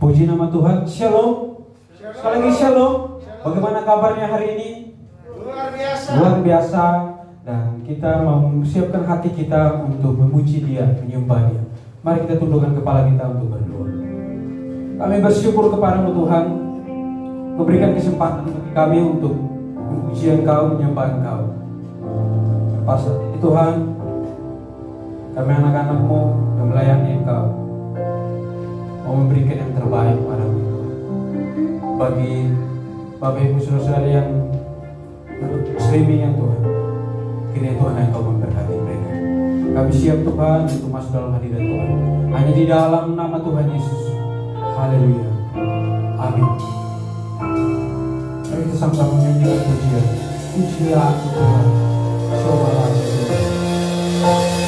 Puji nama Tuhan. Shalom. Sekali lagi shalom. Bagaimana kabarnya hari ini? Luar biasa. Luar biasa. Dan kita mau mempersiapkan hati kita untuk memuji Dia, menyembah Dia. Mari kita tundukkan kepala kita untuk berdoa. Kami bersyukur kepadamu Tuhan, memberikan kesempatan bagi kami untuk memuji Engkau, menyembah Engkau. Pas Tuhan, kami anak-anak-Mu yang melayani Engkau, mau memberikan yang terbaik padamu Tuhan. Bagi Bapak Ibu Saudara yang streaming yang Tuhan, kiranya Tuhan Engkau memberkati mereka. Kami siap Tuhan untuk masuk dalam hadirat Tuhan, hanya di dalam nama Tuhan Yesus. Haleluya. Amin. Mari kita sama-sama menyanyikan pujian. Pujilah Tuhan. Cobalah Tuhan. Aku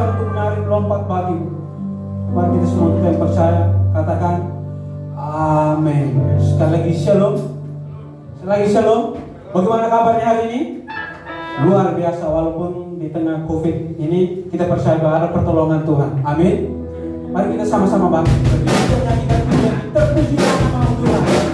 Tuhan untuk menarik lompat bagi. Mari kita semua kita yang percaya katakan amin. Sekali lagi shalom. Sekali lagi shalom. Bagaimana kabarnya hari ini? Luar biasa, walaupun di tengah COVID ini kita percaya bahwa ada pertolongan Tuhan. Amin. Mari kita sama-sama bangkit berdiri dan nyanyikan pujian terpuji nama Tuhan.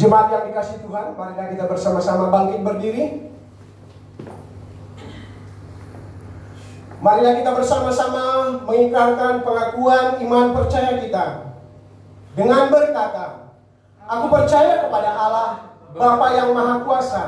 Jemaat yang dikasihi Tuhan, marilah kita bersama-sama bangkit berdiri. Marilah kita bersama-sama mengikrarkan pengakuan iman percaya kita dengan berkata, aku percaya kepada Allah, Bapa yang Maha Kuasa,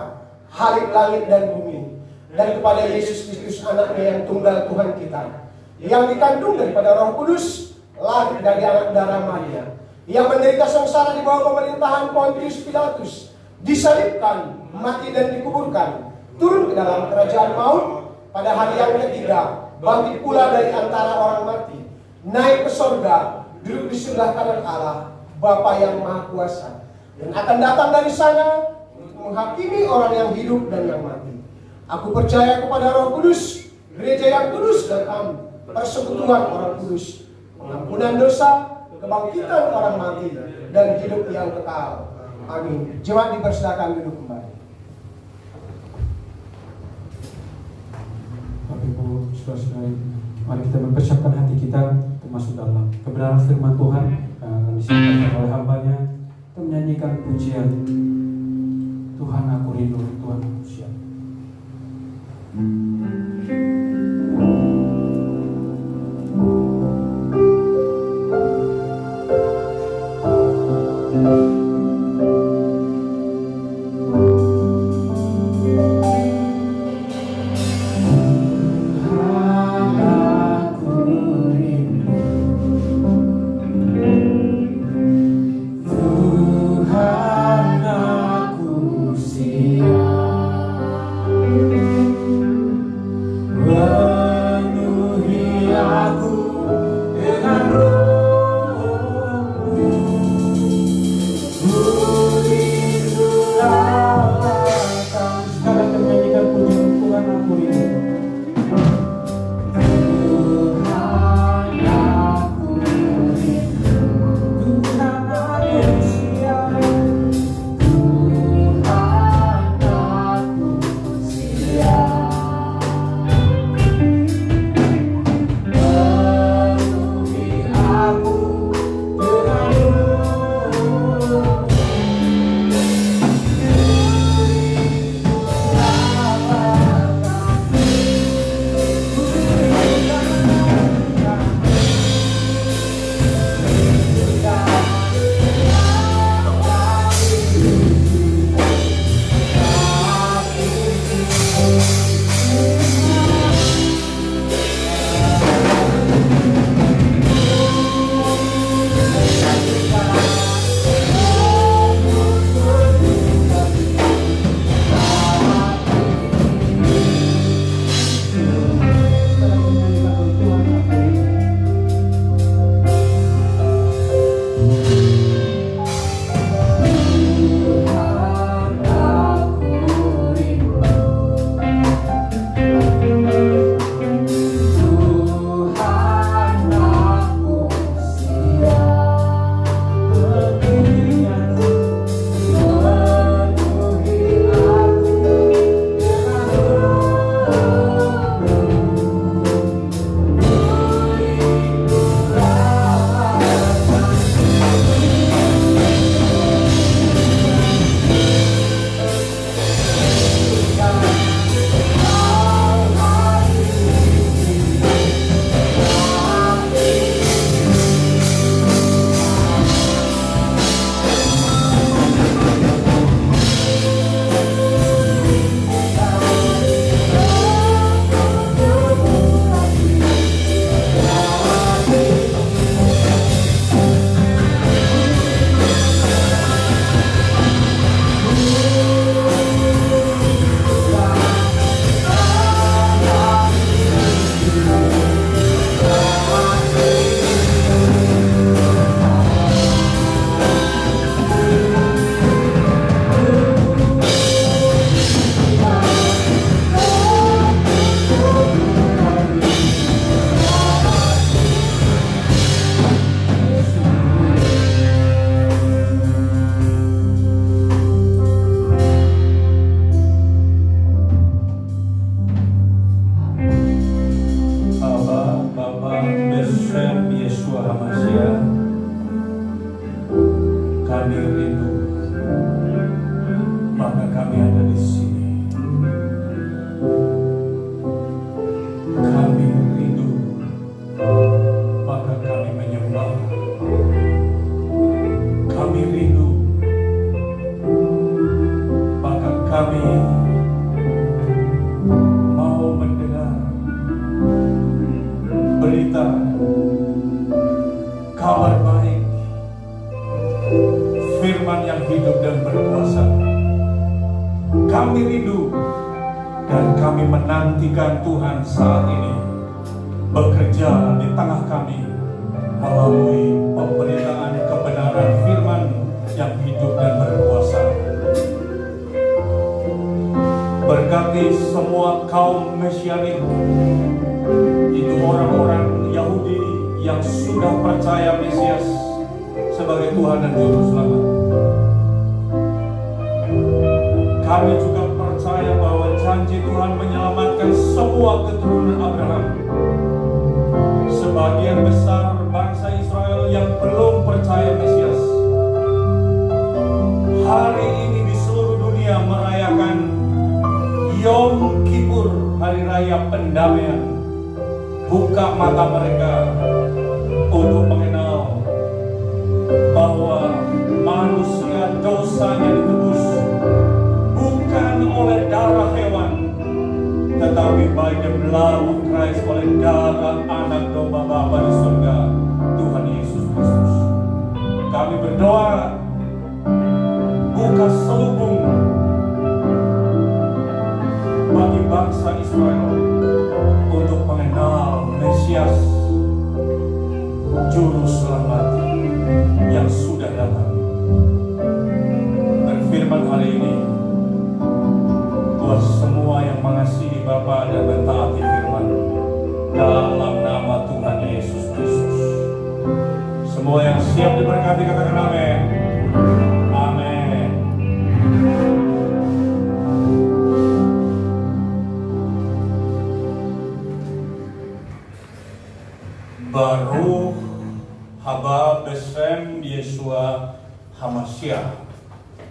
Khalik langit dan bumi, dan kepada Yesus Kristus anaknya yang tunggal Tuhan kita, yang dikandung daripada Roh Kudus, lahir dari anak darah Maria, yang menderita sengsara di bawah pemerintahan Pontius Pilatus, disalibkan, mati dan dikuburkan, turun ke dalam kerajaan maut, pada hari yang ketiga bangkit pula dari antara orang mati, naik ke sorga, duduk di sebelah kanan Allah, Bapa yang Maha Kuasa, dan akan datang dari sana untuk menghakimi orang yang hidup dan yang mati. Aku percaya kepada Roh Kudus, gereja yang kudus dan am, persekutuan orang kudus, pengampunan dosa, kebangkitan orang mati, dan hidup yang kekal. Amin. Jemaat dipersilakan duduk kembali. Bapak Ibu, saudara-saudari, mari kita mempersiapkan hati kita termasuk dalam kebenaran firman Tuhan yang akan disampaikan oleh hamba-Nya. Kita menyanyikan pujian Tuhan aku rindu, Tuhan aku siap. Yeshua HaMashiach, kami rindu kami ada di sini. Kami rindu, maka kami menyembah. Kami rindu, maka kami mau mendengar berita, kabar baik, firman yang hidup dan berkuasa. Kami rindu dan kami menantikan Tuhan saat ini bekerja di tengah kami melalui pemberitaan kebenaran firman yang hidup dan berkuasa. Berkati semua kaum Mesianik, itu orang-orang Yahudi yang sudah percaya Mesias sebagai Tuhan dan Juru Selamat. Kami juga percaya bahwa janji Tuhan menyelamatkan semua keturunan Abraham. Sebagian besar bangsa Israel yang belum percaya Mesias, hari ini di seluruh dunia merayakan Yom Kippur, hari raya pendamaian. Buka mata mereka untuk mengenal bahwa manusia dosanya ditebus bukan oleh darah hewan, tetapi by the blood of Christ, oleh darah anak domba Bapa di surga, Tuhan Yesus Kristus. Kami berdoa, buka selubung bagi bangsa Israel untuk mengenal Mesias, Juru Selamat yang sudah datang. Berfirman hari ini buat semua yang mengasihi Bapa dan mentaati firman, dalam nama Tuhan Yesus Kristus. Semua yang siap diberkati katakan amin. Amin. Baruch haba besem Yeshua Hamashiach,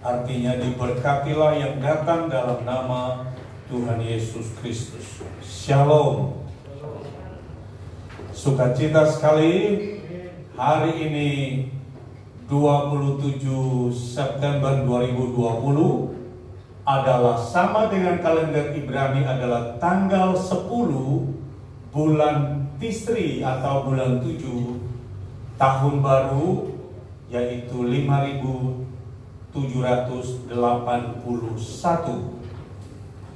artinya diberkatilah yang datang dalam nama Tuhan Yesus Kristus. Shalom. Sukacita sekali, hari ini 27 September 2020 adalah sama dengan kalender Ibrani, adalah tanggal 10 bulan Tisri atau bulan 7 tahun baru, yaitu 5781.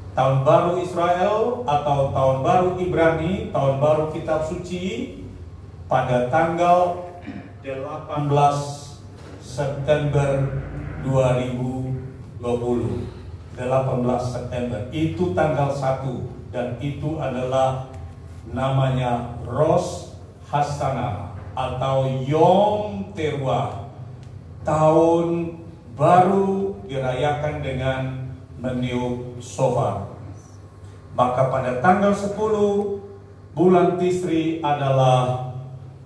Tahun baru Israel atau tahun baru Ibrani, tahun baru kitab suci, pada tanggal 18 September 2020. 18 September itu tanggal 1, dan itu adalah namanya Rosh Hashanah atau Yom Teruah. Tahun baru dirayakan dengan meniup shofar. Maka pada tanggal 10 bulan Tisri adalah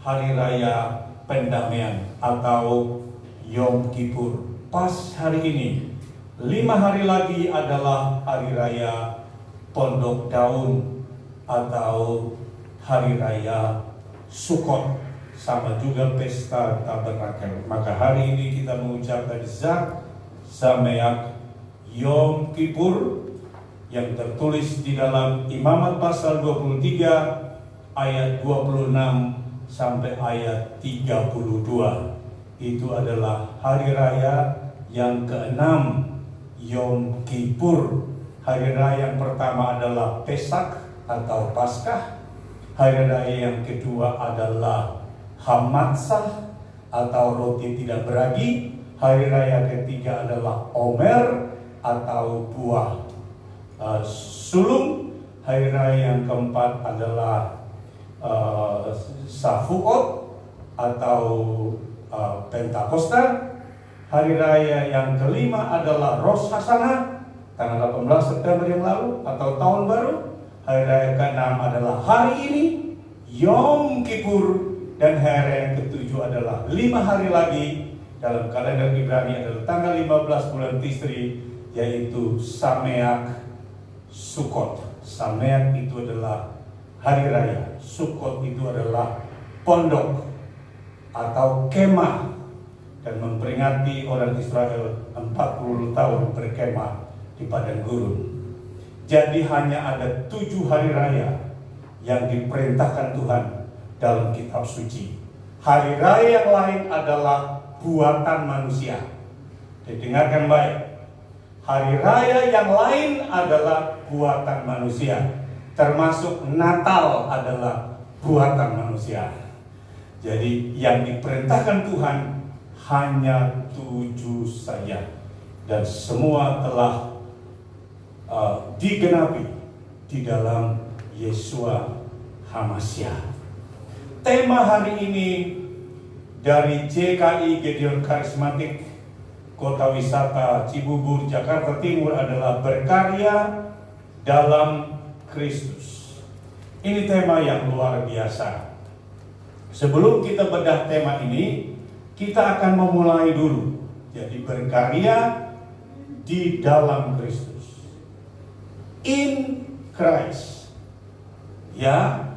hari raya pendamaian atau Yom Kippur. Pas hari ini, 5 hari lagi adalah hari raya Pondok Daun atau hari raya Sukkot, sama juga pesta tabernakel. Maka hari ini kita mengucapkan Zak Sameach Yom Kippur yang tertulis di dalam Imamat pasal 23 ayat 26 sampai ayat 32. Itu adalah hari raya yang ke-6 Yom Kippur. Hari raya yang pertama adalah Pesak atau Paskah. Hari raya yang kedua adalah Hamatsah atau roti tidak beragi. Hari raya ketiga adalah Omer atau buah sulung. Hari raya yang keempat adalah Shavuot atau Pentakosta. Hari raya yang kelima adalah Rosh Hashanah, tanggal 18 September yang lalu atau tahun baru. Hari raya ke-6 adalah hari ini, Yom Kippur. Dan hari raya yang ke-7 adalah 5 hari lagi dalam kalender Ibrani adalah tanggal 15 bulan Tisri, yaitu Sameak Sukot. Sameak itu adalah hari raya, Sukot itu adalah pondok atau kemah, dan memperingati orang Israel 40 tahun berkemah di padang gurun. Jadi hanya ada 7 hari raya yang diperintahkan Tuhan dalam kitab suci. Hari raya yang lain adalah buatan manusia. Didengarkan baik. Hari raya yang lain adalah buatan manusia. Termasuk Natal adalah buatan manusia. Jadi yang diperintahkan Tuhan hanya 7 saja. Dan semua telah digenapi di dalam Yeshua HaMashiach. Tema hari ini dari JKI Gedeon Karismatik Kota Wisata Cibubur, Jakarta Timur adalah berkarya dalam Kristus. Ini tema yang luar biasa. Sebelum kita bedah tema ini, kita akan memulai dulu. Jadi berkarya di dalam Kristus. In Christ. Ya.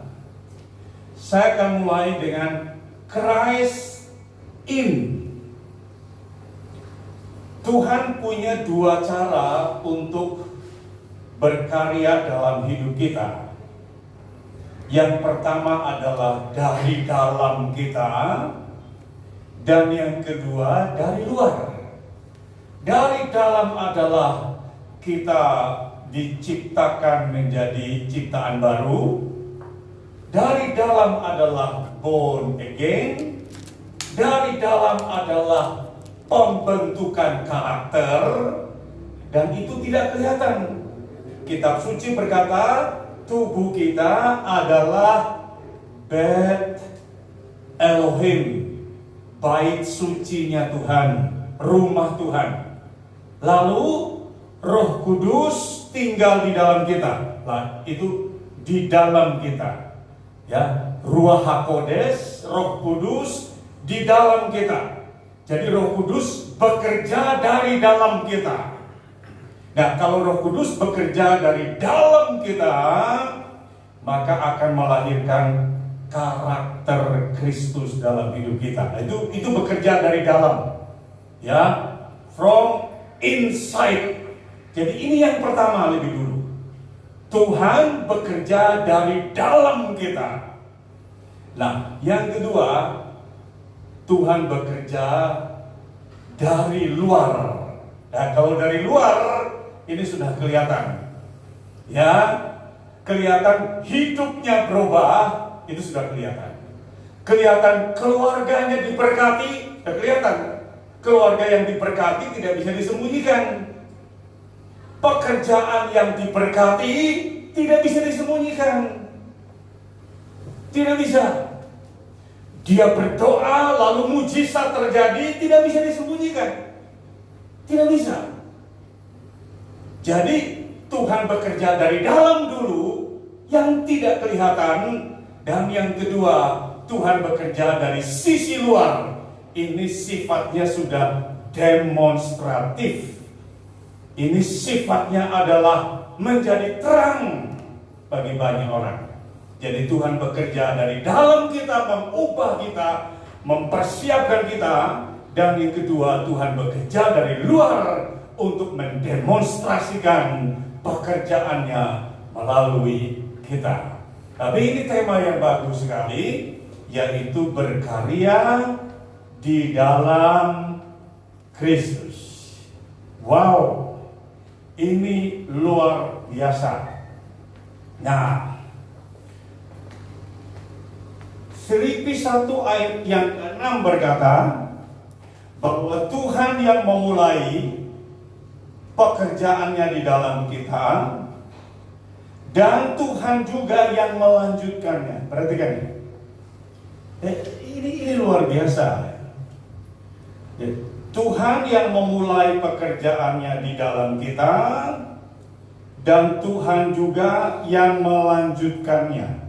Saya akan mulai dengan Christ in. Tuhan punya 2 cara untuk berkarya dalam hidup kita. Yang pertama adalah dari dalam kita, dan yang kedua dari luar. Dari dalam adalah kita diciptakan menjadi ciptaan baru. Dari dalam adalah born again. Dari dalam adalah pembentukan karakter, dan itu tidak kelihatan. Kitab suci berkata tubuh kita adalah Beit Elohim, bait sucinya Tuhan, rumah Tuhan. Lalu Roh Kudus tinggal di dalam kita. Nah, itu di dalam kita. Ya, Ruach HaKodes, Roh Kudus di dalam kita. Jadi Roh Kudus bekerja dari dalam kita. Nah, kalau Roh Kudus bekerja dari dalam kita, maka akan melahirkan karakter Kristus dalam hidup kita. Nah, itu bekerja dari dalam. Ya, from inside. Jadi ini yang pertama lebih dulu. Tuhan bekerja dari dalam kita. Nah, yang kedua, Tuhan bekerja dari luar. Nah, kalau dari luar, ini sudah kelihatan. Ya, kelihatan hidupnya berubah, itu sudah kelihatan. Kelihatan keluarganya diberkati, sudah kelihatan. Keluarga yang diberkati tidak bisa disembunyikan. Pekerjaan yang diberkati tidak bisa disembunyikan. Tidak bisa. Dia berdoa lalu mujizat terjadi, tidak bisa disembunyikan. Tidak bisa. Jadi Tuhan bekerja dari dalam dulu yang tidak kelihatan, dan yang kedua Tuhan bekerja dari sisi luar. Ini sifatnya sudah demonstratif. Ini sifatnya adalah menjadi terang bagi banyak orang. Jadi Tuhan bekerja dari dalam kita, mengubah kita, mempersiapkan kita. Dan yang kedua, Tuhan bekerja dari luar untuk mendemonstrasikan pekerjaannya melalui kita. Tapi ini tema yang bagus sekali, yaitu berkarya di dalam Kristus. Wow, ini luar biasa. Nah, Filipi 1 ayat yang 6 berkata bahwa Tuhan yang memulai pekerjaannya di dalam kita, dan Tuhan juga yang melanjutkannya. Perhatikan ini luar biasa. Tuhan yang memulai pekerjaannya di dalam kita, dan Tuhan juga yang melanjutkannya.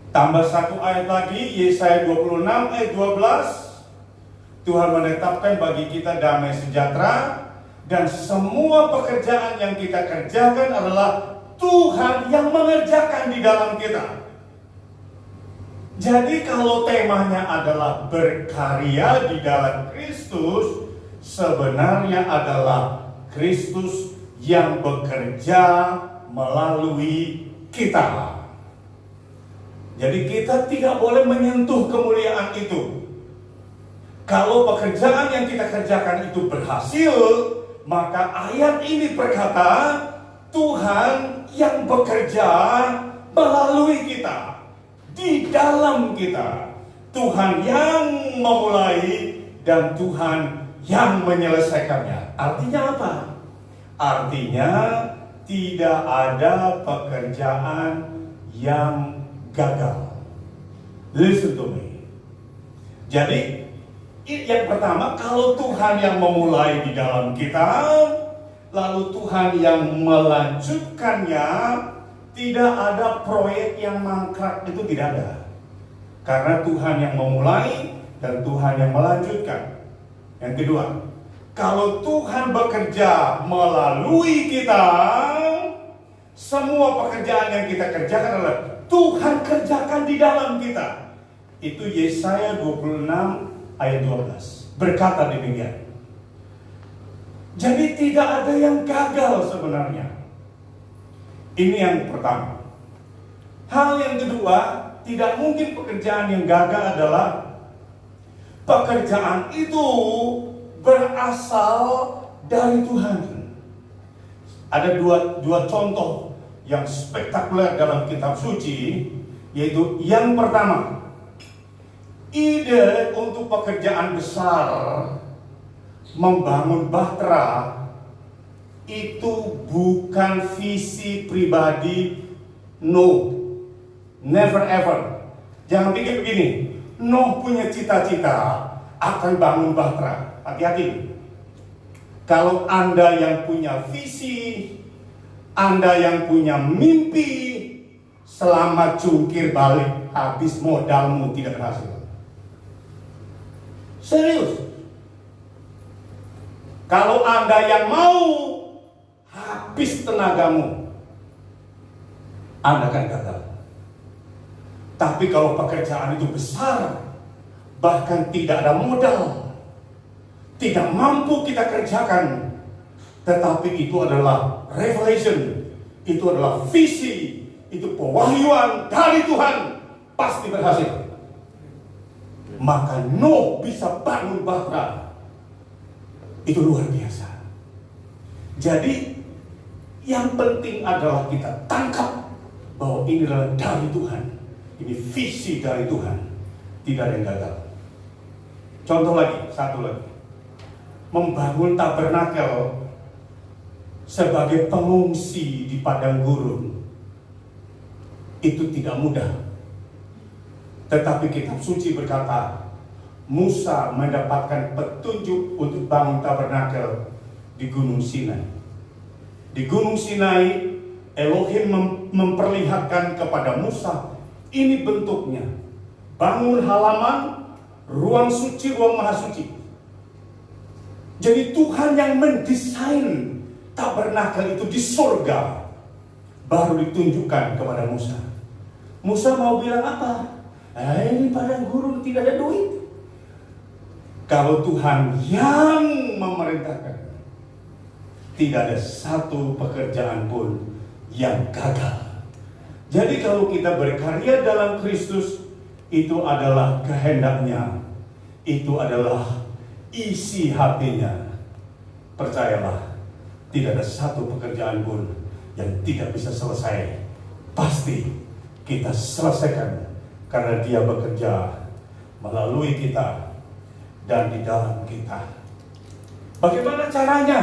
Tambah 1 ayat lagi, Yesaya 26 ayat 12. Tuhan menetapkan bagi kita damai sejahtera Dan semua pekerjaan yang kita kerjakan adalah Tuhan yang mengerjakan di dalam kita. Jadi kalau temanya adalah berkarya di dalam Kristus, sebenarnya adalah Kristus yang bekerja melalui kita. Jadi kita tidak boleh menyentuh kemuliaan itu. Kalau pekerjaan yang kita kerjakan itu berhasil, maka ayat ini berkata, Tuhan yang bekerja melalui kita, di dalam kita. Tuhan yang memulai dan Tuhan yang menyelesaikannya. Artinya apa? Artinya tidak ada pekerjaan yang gagal. Listen to me. Jadi yang pertama, kalau Tuhan yang memulai di dalam kita, lalu Tuhan yang melanjutkannya, tidak ada proyek yang mangkrak, itu tidak ada. Karena Tuhan yang memulai dan Tuhan yang melanjutkan. Yang kedua, kalau Tuhan bekerja melalui kita, semua pekerjaan yang kita kerjakan adalah Tuhan kerjakan di dalam kita. Itu Yesaya 26 ayat 12 berkata demikian. Jadi tidak ada yang gagal sebenarnya. Ini yang pertama. Hal yang kedua, tidak mungkin pekerjaan yang gagal adalah pekerjaan itu berasal dari Tuhan. Ada dua contoh yang spektakuler dalam kitab suci, yaitu yang pertama, ide untuk pekerjaan besar membangun bahtera itu bukan visi pribadi Nuh. Never ever. Jangan pikir begini, Nuh punya cita-cita akan bangun bahtera. Hati-hati. Kalau Anda yang punya visi, Anda yang punya mimpi, selamat jungkir balik, habis modalmu tidak berhasil. Serius. Kalau Anda yang mau, habis tenagamu, Anda akan gagal. Tapi kalau pekerjaan itu besar, bahkan tidak ada modal, tidak mampu kita kerjakan, tetapi itu adalah revelation, itu adalah visi, itu pewahyuan dari Tuhan, pasti berhasil. Maka Nuh bisa bangun bahtera. Itu luar biasa. Jadi yang penting adalah kita tangkap bahwa ini adalah dari Tuhan. Ini visi dari Tuhan. Tidak ada yang gagal. Contoh lagi, satu lagi. Membangun tabernakel sebagai pengungsi di padang gurun itu tidak mudah. Tetapi kitab suci berkata, Musa mendapatkan petunjuk untuk bangun tabernakel di Gunung Sinai. Di Gunung Sinai, Elohim memperlihatkan kepada Musa, ini bentuknya. Bangun halaman, ruang suci, ruang maha suci. Jadi Tuhan yang mendesain tabernakel itu di surga, baru ditunjukkan kepada Musa. Musa mau bilang apa? Ini padang gurun tidak ada duit. Kalau Tuhan yang memerintahkan, tidak ada satu pekerjaan pun yang gagal. Jadi kalau kita berkarya dalam Kristus, itu adalah kehendaknya, itu adalah isi hatinya. Percayalah, tidak ada satu pekerjaan pun yang tidak bisa selesai. Pasti kita selesaikan, karena Dia bekerja melalui kita dan di dalam kita. Bagaimana caranya?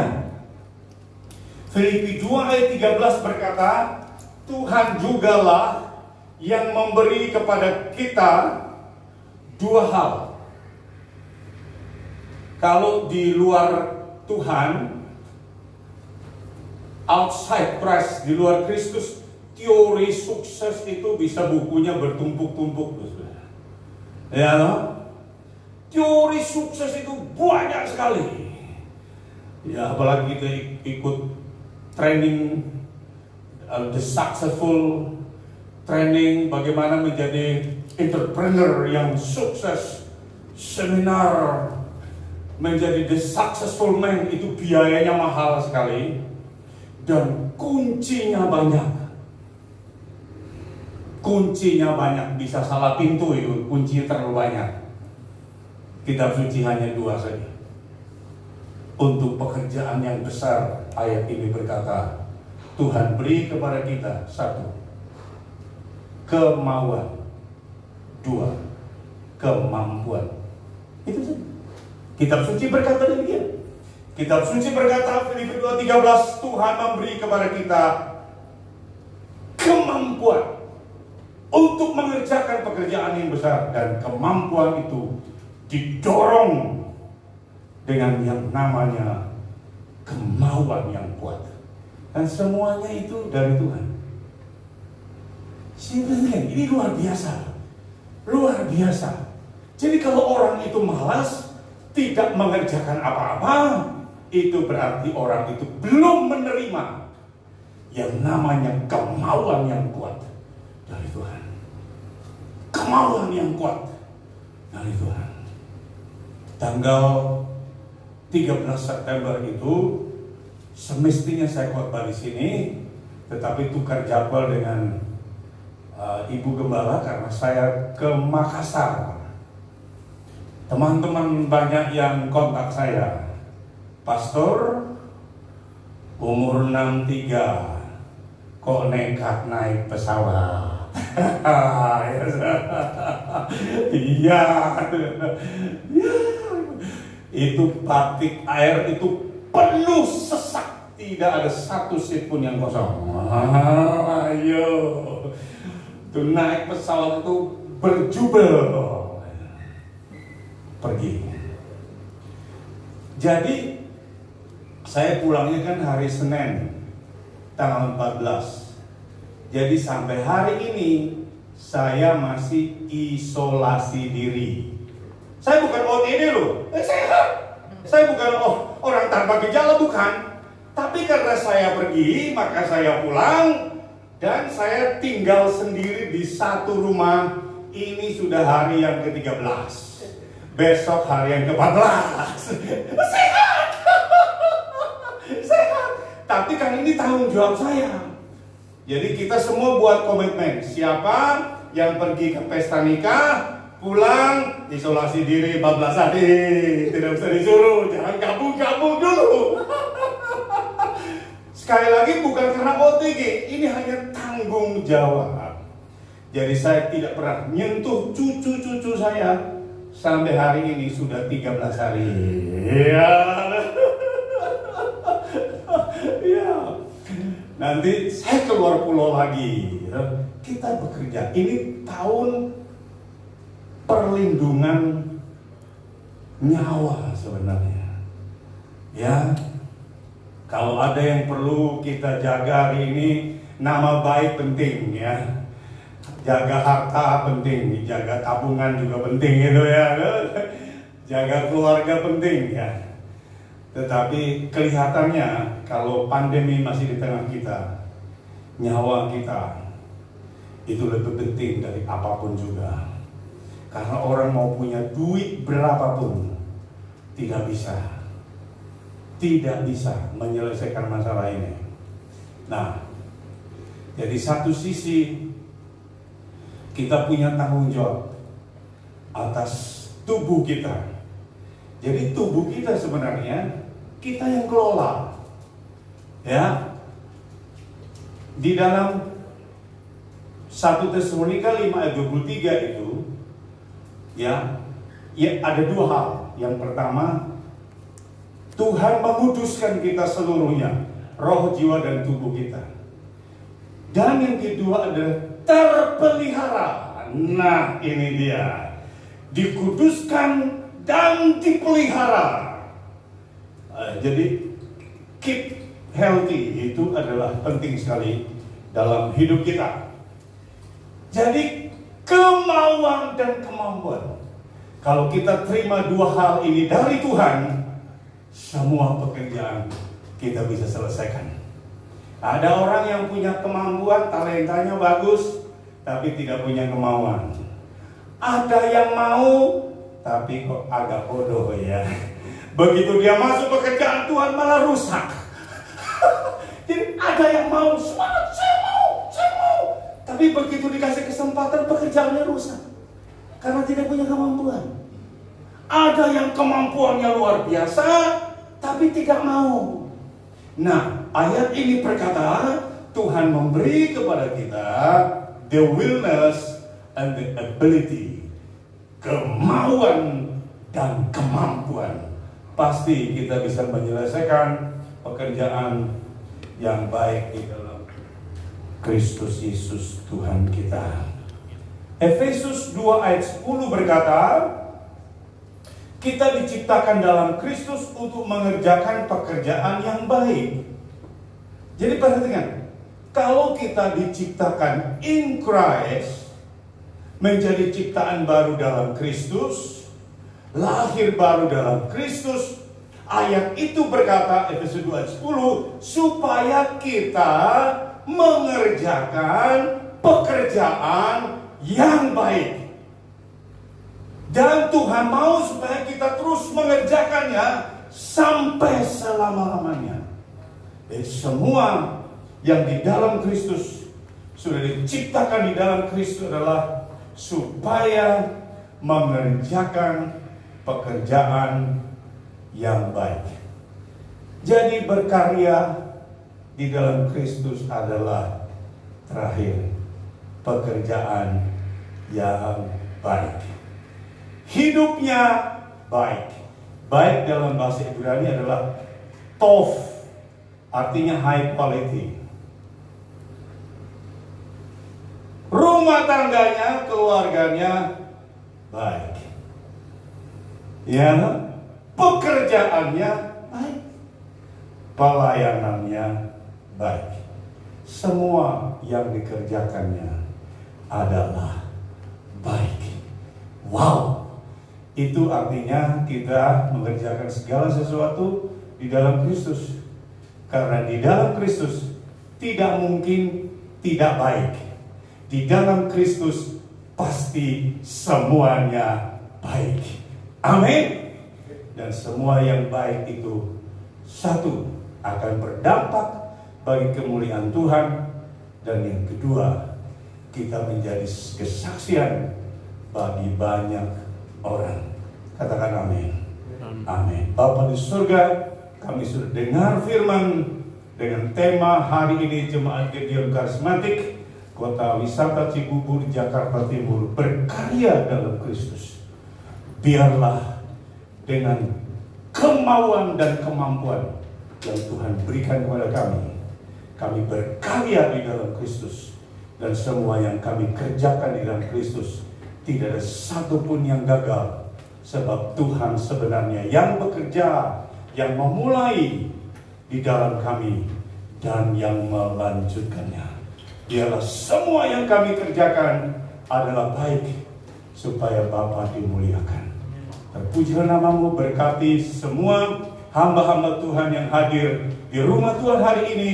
Filipi 2 ayat 13 berkata, Tuhan jugalah yang memberi kepada kita dua hal. Kalau di luar Tuhan, outside Christ, di luar Kristus, teori sukses itu bisa bukunya bertumpuk-tumpuk. Ya, teori sukses itu banyak sekali. Ya, apalagi kita ikut training, the successful training bagaimana menjadi entrepreneur yang sukses, seminar menjadi the successful man, itu biayanya mahal sekali dan kuncinya banyak. Kuncinya banyak, bisa salah pintu itu, kuncinya terlalu banyak. Kitab suci hanya 2 saja. Untuk pekerjaan yang besar, ayat ini berkata, Tuhan beri kepada kita 1, kemauan, 2, kemampuan. Itu saja. Kitab suci berkata demikian. Kitab suci berkata, Filipi 2:13, Tuhan memberi kepada kita kemampuan untuk mengerjakan pekerjaan yang besar, dan kemampuan itu didorong dengan yang namanya kemauan yang kuat. Dan semuanya itu dari Tuhan. Sebenarnya ini luar biasa. Luar biasa. Jadi kalau orang itu malas, tidak mengerjakan apa-apa, itu berarti orang itu belum menerima yang namanya kemauan yang kuat dari Tuhan. Kemauan yang kuat dari Tuhan. Tanggal 13 September itu semestinya saya khotbah di sini, tetapi tukar jadwal dengan Ibu Gembala karena saya ke Makassar. Teman-teman banyak yang kontak saya, Pastor, umur 63, kok nekat naik pesawat? Iya, itu batik air itu penuh sesak, tidak ada satu seat pun yang kosong. Ayo, tuh naik pesawat itu berjubel pergi. Jadi saya pulangnya kan hari Senin tanggal 14. Jadi sampai hari ini saya masih isolasi diri. Saya bukan OTD loh, sehat. Saya bukan orang tanpa gejala, bukan. Tapi karena saya pergi, maka saya pulang dan saya tinggal sendiri di satu rumah. Ini sudah hari yang ke-13. Besok hari yang ke-14. Sehat. Sehat. Tapi kan ini tanggung jawab saya. Jadi kita semua buat komitmen. Siapa yang pergi ke pesta nikah, pulang, isolasi diri 14 hari. Tidak bisa disuruh, jangan gabung-gabung dulu. Sekali lagi bukan karena OTG, ini hanya tanggung jawab. Jadi saya tidak pernah nyentuh cucu-cucu saya. Sampai hari ini sudah 13 hari. Ya. Ya. Nanti saya keluar pulau lagi. Kita bekerja. Ini tahun perlindungan nyawa sebenarnya. Ya. Kalau ada yang perlu kita jaga hari ini, nama baik penting ya. Jaga harta penting, jaga tabungan juga penting gitu ya. Jaga keluarga penting ya. Tetapi kelihatannya kalau pandemi masih di tengah kita, nyawa kita itu lebih penting dari apapun juga. Karena orang mau punya duit berapapun tidak bisa menyelesaikan masalah ini. Nah, jadi satu sisi kita punya tanggung jawab atas tubuh kita. Jadi tubuh kita sebenarnya kita yang kelola. Ya. Di dalam 1 Tesalonika 5 ayat 23 itu ya ada dua hal. Yang pertama, Tuhan menguduskan kita seluruhnya, roh, jiwa, dan tubuh kita. Dan yang kedua adalah terpelihara. Nah, ini dia. Dikuduskan dan dipelihara. Jadi keep healthy itu adalah penting sekali dalam hidup kita. Jadi kemauan dan kemampuan. Kalau kita terima dua hal ini dari Tuhan, semua pekerjaan kita bisa selesaikan. Ada orang yang punya kemampuan, talentanya bagus, tapi tidak punya kemauan. Ada yang mau, tapi kok agak bodoh ya. Begitu dia masuk pekerjaan Tuhan malah rusak. Jadi ada yang mau, semangat, saya mau. Tapi begitu dikasih kesempatan pekerjaannya rusak. Karena tidak punya kemampuan. Ada yang kemampuannya luar biasa, tapi tidak mau. Nah, ayat ini berkata, Tuhan memberi kepada kita the willingness and the ability, kemauan dan kemampuan. Pasti kita bisa menyelesaikan pekerjaan yang baik di dalam Kristus Yesus Tuhan kita. Efesus 2 ayat 10 berkata, kita diciptakan dalam Kristus untuk mengerjakan pekerjaan yang baik. Jadi perhatikan, kalau kita diciptakan in Christ, menjadi ciptaan baru dalam Kristus, lahir baru dalam Kristus, ayat itu berkata, Efesus 2 ayat 10, supaya kita mengerjakan pekerjaan yang baik. Dan Tuhan mau supaya kita terus mengerjakannya sampai selama-lamanya. Jadi semua yang di dalam Kristus, sudah diciptakan di dalam Kristus adalah supaya mengerjakan pekerjaan yang baik. Jadi berkarya di dalam Kristus adalah terakhir pekerjaan yang baik. Hidupnya baik. Baik dalam bahasa Ibrani adalah tov, artinya high quality. Rumah tangganya, keluarganya baik. Ya, pekerjaannya baik. Pelayanannya baik. Semua yang dikerjakannya adalah baik. Wow. Itu artinya kita mengerjakan segala sesuatu di dalam Kristus. Karena di dalam Kristus tidak mungkin tidak baik. Di dalam Kristus pasti semuanya baik. Amin. Dan semua yang baik itu, satu, akan berdampak bagi kemuliaan Tuhan. Dan yang kedua, kita menjadi kesaksian bagi banyak orang. Katakan amin. Amin. Bapa di surga, kami sudah dengar firman dengan tema hari ini Jemaat Gideon Karismatik Kota Wisata Cibubur, Jakarta Timur, berkarya dalam Kristus. Biarlah dengan kemauan dan kemampuan yang Tuhan berikan kepada kami berkarya di dalam Kristus. Dan semua yang kami kerjakan di dalam Kristus, tidak ada satupun yang gagal. Sebab Tuhan sebenarnya yang bekerja, yang memulai di dalam kami, dan yang melanjutkannya. Biarlah semua yang kami kerjakan adalah baik, supaya Bapa dimuliakan. Terpujilah namamu, berkati semua hamba-hamba Tuhan yang hadir di rumah Tuhan hari ini.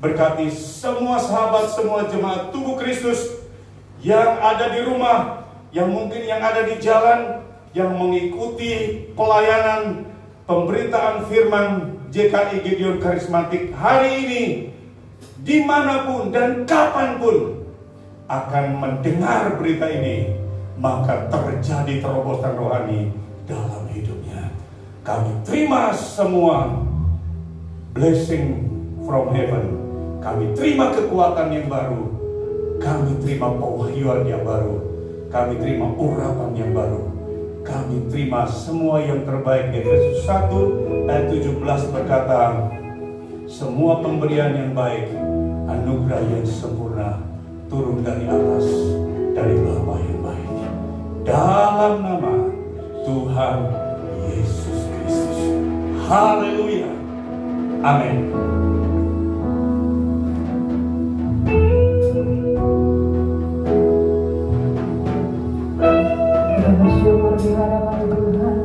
Berkati semua sahabat, semua jemaat tubuh Kristus yang ada di rumah, yang mungkin yang ada di jalan, yang mengikuti pelayanan pemberitaan firman JKI Gideon Karismatik hari ini, dimanapun dan kapanpun akan mendengar berita ini, maka terjadi terobosan rohani dalam hidupnya. Kami terima semua blessing from heaven. Kami terima kekuatan yang baru. Kami terima pewahyuan yang baru. Kami terima urapan yang baru. Kami terima semua yang terbaik. Efesus 1 ayat 17 berkata, semua pemberian yang baik, anugerah yang sempurna, turun dari atas, dari Bapa yang baik. Dalam nama Tuhan Yesus Kristus. Haleluya. Amin. Bersyukur di hadapan Tuhan.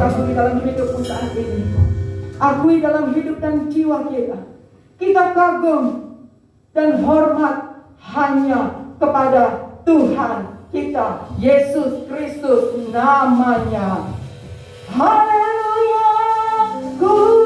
akui dalam hidupmu saat ini. Akui dalam hidup dan jiwa kita. Kita kagum dan hormat hanya kepada Tuhan kita, Yesus Kristus namanya. Haleluya, ku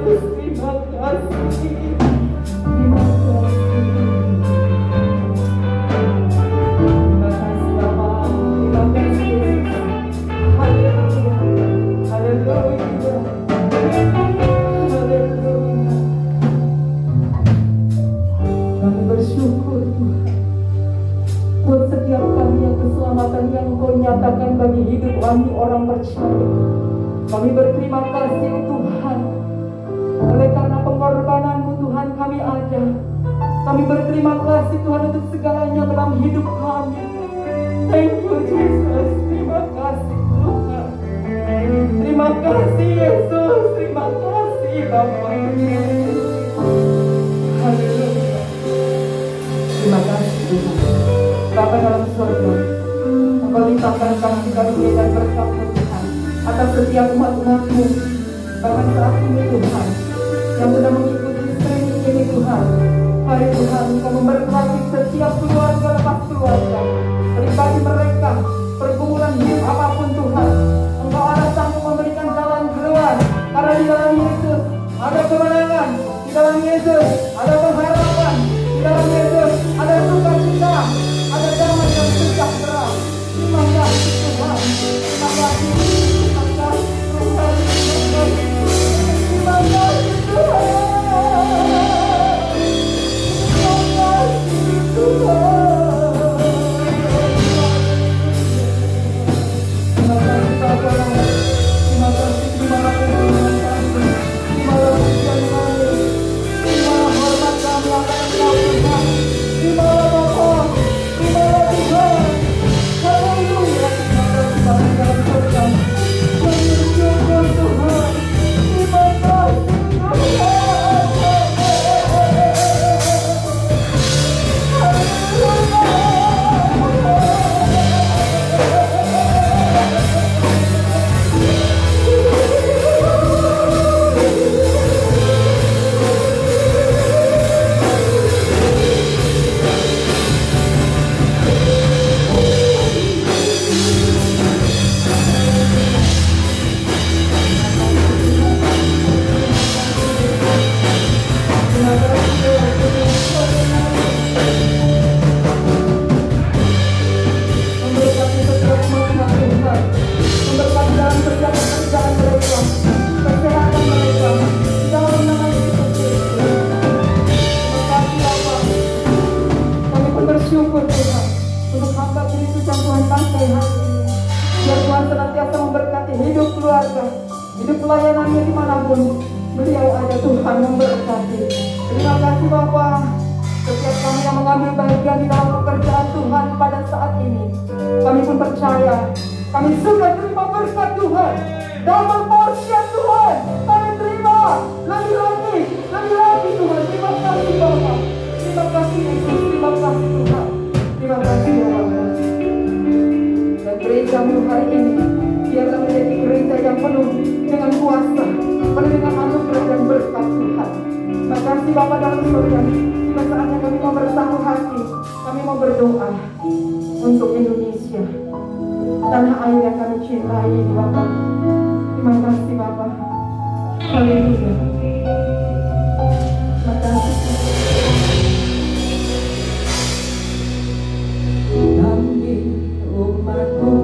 Yesus, terima kasih. Terima kasih. Terima kasih Bapa. Terima kasih Yesus. Haleluya. Haleluya. Haleluya. Kami bersyukur Tuhan buat setiap kami yang keselamatan yang Kau nyatakan bagi hidup kami orang percaya. Kami berterima kasih Tuhan. Oleh karena pengorbanan-Mu Tuhan kami ada. Kami berterima kasih Tuhan untuk segalanya dalam hidup kami. Thank you Jesus. Terima kasih Tuhan. Terima kasih Yesus. Terima kasih Bapa. Haleluya. Terima kasih Tuhan. Bapa dalam surga, Engkau limpahkan kasih karunia dan berkat-Mu Tuhan atas setiap umat-Mu. Bahkan saat ini Tuhan, yang sudah mengikuti streaming ini Tuhan, mari Tuhan Engkau memberkati setiap keluarga lepas keluarga, pribadi mereka, pergumulan hidup apapun Tuhan. Engkau ada sanggup memberikan jalan keluar, karena di dalam Yesus ada kemenangan, di dalam Yesus ada pengharapan, di dalam Yesus ada sukacita, ada damai dan sejahtera. Terima kasih Tuhan. Terima kasih. Terima kasih Tuhan. Terima kasih Tuhan. Terima kasih Tuhan. Terima kasih Bapa. Terima kasih. Terima kasih. Terima kasih kami. Terima hormat kami akan Engkau Tuhan. Terima Bapa. Terima Tuhan. Haleluya. Terima kasih Bapa dalam surga. Bersyukur Tuhan. Terima kasih Tuhan. Memberkati setiap umat Tuhan, memberkati dalam setiap pekerjaan mereka, kesehatan mereka, di dalam nama Yesus Kristus. Terima kasih Bapa. Kami pun bersyukur Tuhan untuk hamba Kristus yang Tuhan pakai hari ini. Biar Tuhan senantiasa memberkati hidup keluarga, hidup pelayanannya dimanapun beliau ada, Tuhan memberkati. Terima kasih Bapa. Setiap kami yang mengambil bagian di dalam pekerjaan Tuhan pada saat ini, kami pun percaya, kami sudah terima berkat Tuhan, double portion Tuhan, kami terima lebih lagi Tuhan. Terima kasih Bapa, terima kasih Yesus, terima kasih Tuhan, terima kasih Bapa. Dan gereja-Mu hari ini biarlah menjadi gereja yang penuh dengan kuasa, penuh dengan anugerah dan berkat Tuhan. Terima kasih Bapa dalam surga. Saatnya kami mau bersatu hati, kami mau berdoa untuk Indonesia, tanah air yang kami cintai Bapa. Terima kasih Bapa. Haleluya. Terima kasih. Kami umat-Mu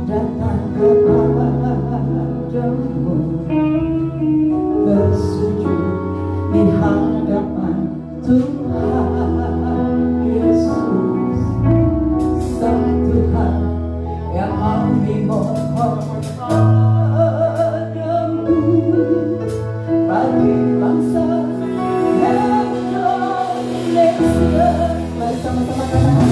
datang kepadamu, bersujud di hadapan Tuhan Yesus, Sang Tuhan yang kami mohon padamu, bagi bangsa Indonesia. Mari sama-sama katakan.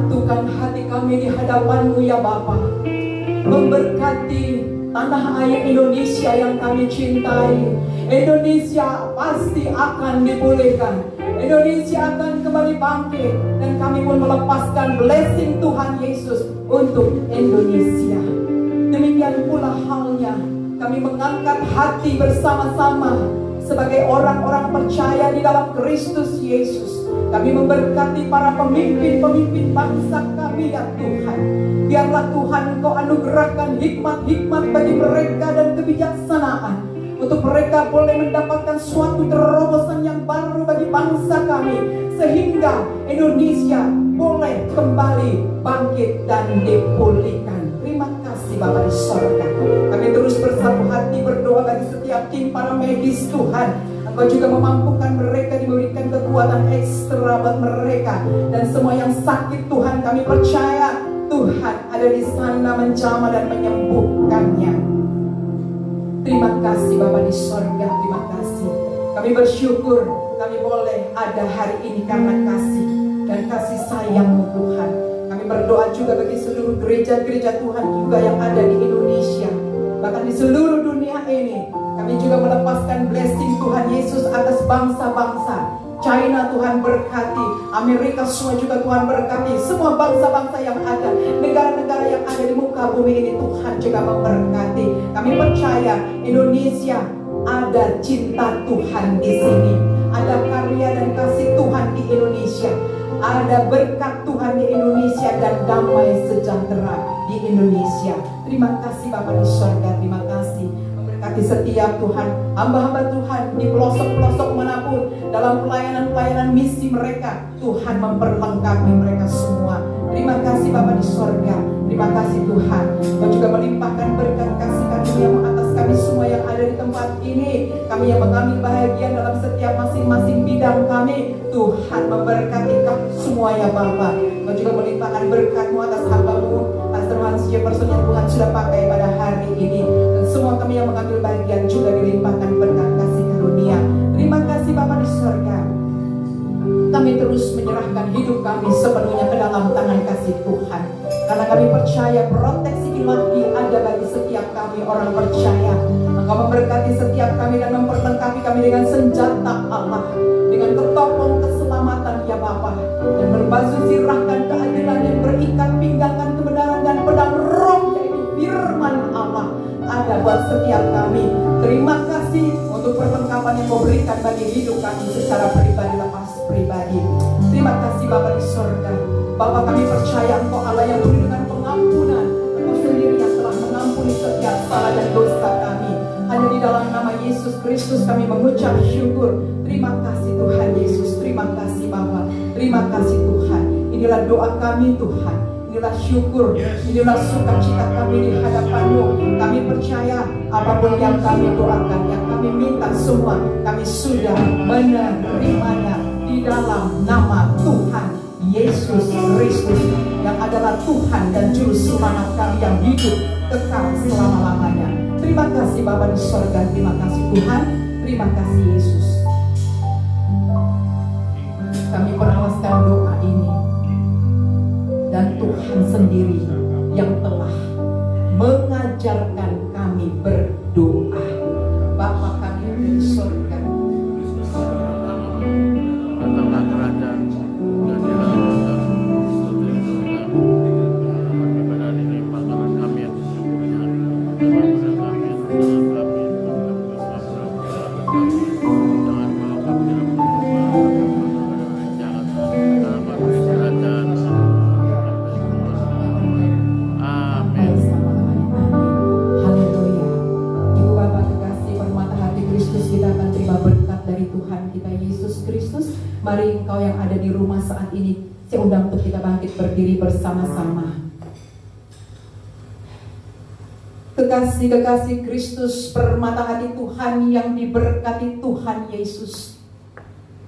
menyatukan hati kami di hadapan-Mu ya Bapa. Memberkati tanah air Indonesia yang kami cintai. Indonesia pasti akan dipulihkan. Indonesia akan kembali bangkit. Dan kami pun melepaskan blessing Tuhan Yesus untuk Indonesia. Demikian pula halnya kami mengangkat hati bersama-sama sebagai orang-orang percaya di dalam Kristus Yesus. Kami memberkati para pemimpin-pemimpin bangsa kami ya Tuhan. Biarlah Tuhan Engkau anugerahkan hikmat-hikmat bagi mereka dan kebijaksanaan, untuk mereka boleh mendapatkan suatu terobosan yang baru bagi bangsa kami, sehingga Indonesia boleh kembali bangkit dan dipulihkan. Terima kasih Bapa di sorga. Kami terus bersatu hati berdoa bagi setiap tim para medis Tuhan. Engkau juga memampukan mereka, diberikan kekuatan ekstra buat mereka. Dan semua yang sakit Tuhan, kami percaya Tuhan ada di sana menjamah dan menyembuhkannya. Terima kasih Bapa di sorga, terima kasih. Kami bersyukur kami boleh ada hari ini karena kasih dan kasih sayang-Mu Tuhan. Kami berdoa juga bagi seluruh gereja-gereja Tuhan juga yang ada di Indonesia, bahkan di seluruh dunia ini. Kami juga melepaskan blessing Tuhan Yesus atas bangsa-bangsa. China Tuhan berkati, Amerika semua juga Tuhan berkati, semua bangsa-bangsa yang ada, negara-negara yang ada di muka bumi ini Tuhan juga memberkati. Kami percaya Indonesia ada cinta Tuhan di sini, ada karya dan kasih Tuhan di Indonesia, ada berkat Tuhan di Indonesia dan damai sejahtera di Indonesia. Terima kasih Bapa di surga, terima kasih. Memberkati setiap Tuhan, hamba-hamba Tuhan di pelosok-pelosok manapun, dalam pelayanan-pelayanan misi mereka, Tuhan memperlengkapi mereka semua. Terima kasih Bapa di surga, terima kasih Tuhan. Kau juga melimpahkan berkat kasih karunia atas kami semua yang ada di tempat ini. Kami yang mengambil bahagian dalam setiap masing-masing bidang kami, Tuhan memberkati kami semua ya Bapa. Kau juga melimpahkan berkat-Mu atas hamba-Mu, Pastor Hans Jefferson yang Tuhan sudah pakai pada hari ini. Dan semua kami yang mengambil bagian juga dilimpahkan berkat kasih karunia. Terima kasih Bapa di surga. Kami terus menyerahkan hidup kami sepenuhnya ke dalam tangan kasih Tuhan. Karena kami percaya proteksi ilahi ada bagi setiap kami orang percaya. Engkau memberkati setiap kami dan memperlengkapi kami dengan senjata Allah, dengan ketopong keselamatan ya Bapa, dan berbaju zirahkan keadilan dan berikat pinggangkan kebenaran dan pedang roh yaitu firman Allah ada buat setiap kami. Terima kasih untuk perlengkapan yang Kau berikan bagi hidup kami secara pribadi lepas pribadi. Terima kasih Bapa di surga. Bapa, kami percaya Engkau Allah yang penuh dengan pengampunan. Engkau sendiri yang telah mengampuni setiap salah dan dosa kami. Hanya di dalam nama Yesus Kristus kami mengucap syukur. Terima kasih Tuhan Yesus. Terima kasih Bapa. Terima kasih Tuhan. Inilah doa kami Tuhan. Inilah syukur, inilah sukacita kami di hadapan-Mu. Kami percaya apapun yang kami doakan, yang kami minta semua, kami sudah menerimanya di dalam nama Tuhan Yesus Kristus, yang adalah Tuhan dan Juru Selamat kami yang hidup kekal selama-lamanya. Terima kasih Bapa di surga, terima kasih Tuhan, terima kasih Yesus. Kami penawaskan doa ini, dan Tuhan sendiri yang telah mengajarkan kami berdoa. Bapa kami yang di surga, datanglah kerajaan dan dilakukan pada ini makanan kami yang sesungguhnya, dan kami yang salah kami, jangan bawa kami dalam jangan dalam kerajaan. Amin. Haleluya. Ibu Bapak kekasih, permata hati Kristus, kita akan terima berkat dari Tuhan kita Yesus Kristus. Mari engkau yang ada di rumah saat ini, saya undang untuk kita bangkit berdiri bersama-sama. Kekasih-kekasih Kristus, permata hati Tuhan yang diberkati Tuhan Yesus.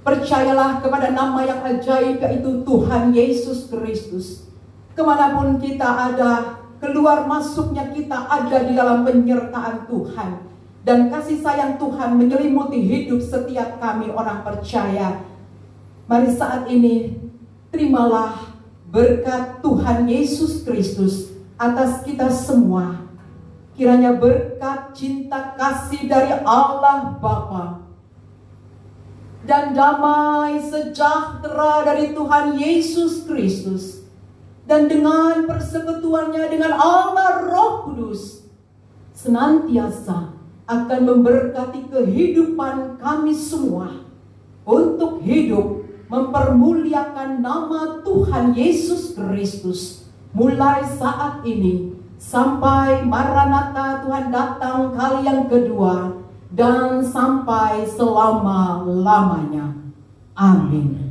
Percayalah kepada nama yang ajaib, yaitu Tuhan Yesus Kristus. Kemanapun kita ada, keluar masuknya kita ada di dalam penyertaan Tuhan. Dan kasih sayang Tuhan menyelimuti hidup setiap kami orang percaya. Mari saat ini, terimalah berkat Tuhan Yesus Kristus atas kita semua. Kiranya berkat cinta kasih dari Allah Bapa dan damai sejahtera dari Tuhan Yesus Kristus dan dengan persekutuannya dengan Allah Roh Kudus senantiasa akan memberkati kehidupan kami semua untuk hidup mempermuliakan nama Tuhan Yesus Kristus mulai saat ini sampai Maranatha Tuhan datang kali yang kedua dan sampai selama-lamanya. Amin.